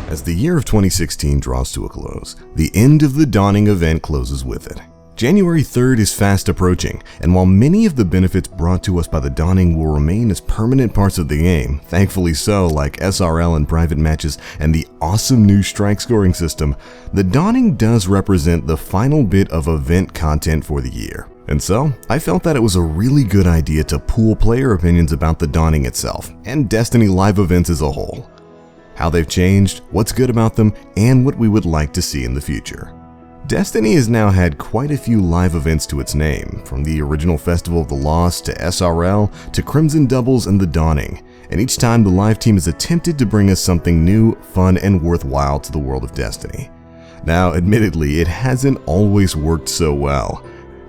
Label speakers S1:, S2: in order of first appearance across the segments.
S1: As the year of 2016 draws to a close, the end of the Dawning event closes with it. January 3rd is fast approaching, and while many of the benefits brought to us by the Dawning will remain as permanent parts of the game, thankfully so, like SRL and private matches and the awesome new strike scoring system, the Dawning does represent the final bit of event content for the year. And so, I felt that it was a really good idea to pool player opinions about the Dawning itself, and Destiny live events as a whole. How they've changed, what's good about them, and what we would like to see in the future. Destiny has now had quite a few live events to its name, from the original Festival of the Lost to SRL to Crimson Doubles and the Dawning, and each time the live team has attempted to bring us something new, fun, and worthwhile to the world of Destiny. Now, admittedly, it hasn't always worked so well.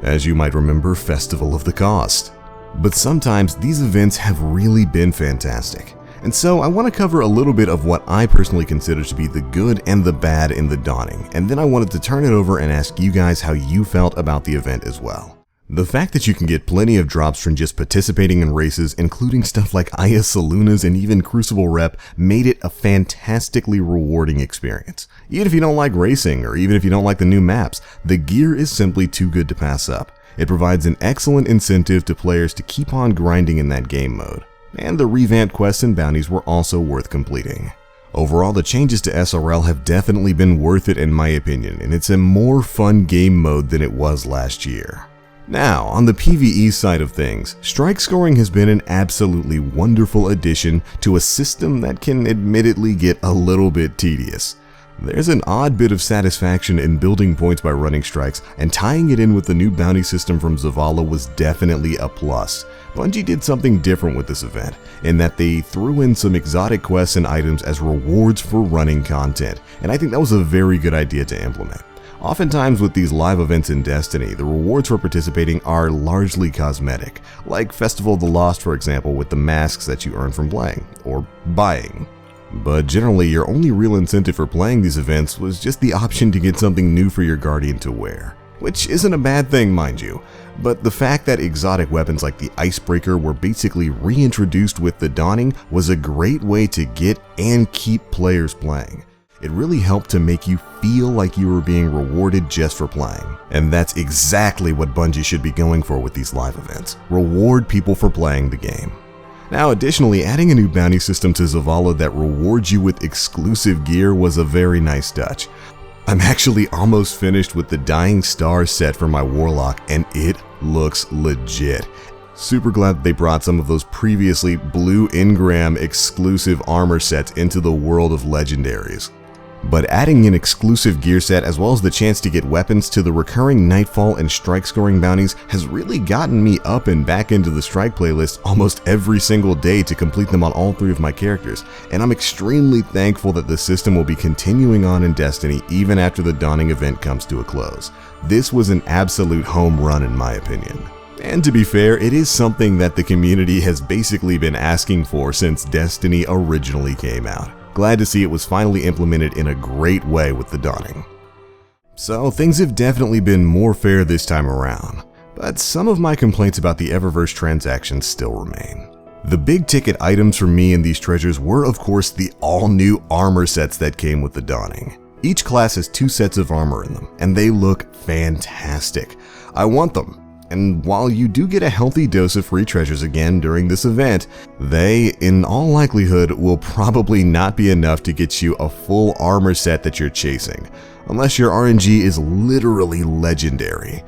S1: As you might remember, Festival of the Cost. But sometimes these events have really been fantastic. And so I want to cover a little bit of what I personally consider to be the good and the bad in the Dawning, and then I wanted to turn it over and ask you guys how you felt about the event as well. The fact that you can get plenty of drops from just participating in races, including stuff like Aya Salunas and even Crucible Rep, made it a fantastically rewarding experience. Even if you don't like racing, or even if you don't like the new maps, the gear is simply too good to pass up. It provides an excellent incentive to players to keep on grinding in that game mode. And the revamped quests and bounties were also worth completing. Overall, the changes to SRL have definitely been worth it in my opinion, and it's a more fun game mode than it was last year. Now, on the PvE side of things, strike scoring has been an absolutely wonderful addition to a system that can admittedly get a little bit tedious. There's an odd bit of satisfaction in building points by running strikes, and tying it in with the new bounty system from Zavala was definitely a plus. Bungie did something different with this event, in that they threw in some exotic quests and items as rewards for running content, and I think that was a very good idea to implement. Oftentimes with these live events in Destiny, the rewards for participating are largely cosmetic, like Festival of the Lost for example with the masks that you earn from playing, or buying. But generally, your only real incentive for playing these events was just the option to get something new for your Guardian to wear. Which isn't a bad thing, mind you, but the fact that exotic weapons like the Icebreaker were basically reintroduced with the Dawning was a great way to get and keep players playing. It really helped to make you feel like you were being rewarded just for playing. And that's exactly what Bungie should be going for with these live events. Reward people for playing the game. Now additionally, adding a new bounty system to Zavala that rewards you with exclusive gear was a very nice touch. I'm actually almost finished with the Dying Star set for my Warlock and it looks legit. Super glad that they brought some of those previously blue engram exclusive armor sets into the world of legendaries. But adding an exclusive gear set as well as the chance to get weapons to the recurring Nightfall and strike scoring bounties has really gotten me up and back into the strike playlist almost every single day to complete them on all three of my characters, and I'm extremely thankful that the system will be continuing on in Destiny even after the Dawning event comes to a close. This was an absolute home run in my opinion. And to be fair, it is something that the community has basically been asking for since Destiny originally came out. Glad to see it was finally implemented in a great way with the Dawning. So things have definitely been more fair this time around, but some of my complaints about the Eververse transactions still remain. The big ticket items for me in these treasures were of course the all new armor sets that came with the Dawning. Each class has 2 sets of armor in them, and they look fantastic. I want them. And while you do get a healthy dose of free treasures again during this event, they, in all likelihood, will probably not be enough to get you a full armor set that you're chasing, unless your RNG is literally legendary.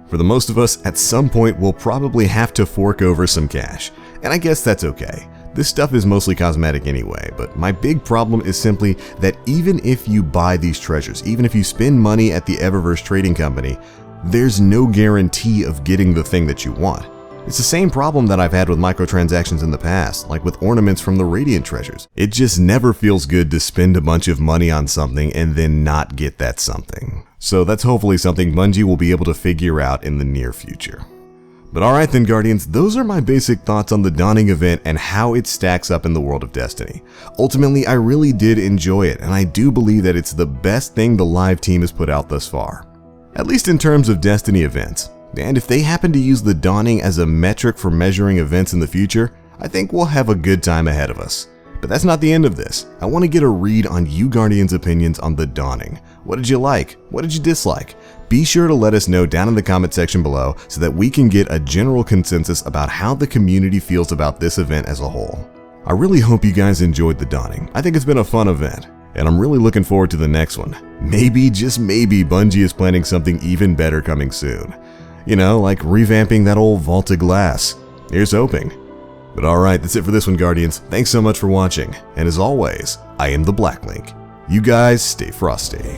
S1: For the most of us, at some point we'll probably have to fork over some cash, and I guess that's okay. This stuff is mostly cosmetic anyway, but my big problem is simply that even if you buy these treasures, even if you spend money at the Eververse trading company, there's no guarantee of getting the thing that you want. It's the same problem that I've had with microtransactions in the past, like with ornaments from the Radiant treasures. It just never feels good to spend a bunch of money on something and then not get that something. So that's hopefully something Bungie will be able to figure out in the near future. But alright then Guardians, those are my basic thoughts on the Dawning event and how it stacks up in the world of Destiny. Ultimately, I really did enjoy it, and I do believe that it's the best thing the live team has put out thus far. At least in terms of Destiny events. And if they happen to use the Dawning as a metric for measuring events in the future, I think we'll have a good time ahead of us. But that's not the end of this. I want to get a read on you Guardians' opinions on the Dawning. What did you like? What did you dislike? Be sure to let us know down in the comment section below so that we can get a general consensus about how the community feels about this event as a whole. I really hope you guys enjoyed the Dawning. I think it's been a fun event, and I'm really looking forward to the next one. Maybe, just maybe, Bungie is planning something even better coming soon. You know, like revamping that old vaulted glass. Here's hoping. But alright, that's it for this one, Guardians. Thanks so much for watching, and as always, I am the Black Link. You guys stay frosty.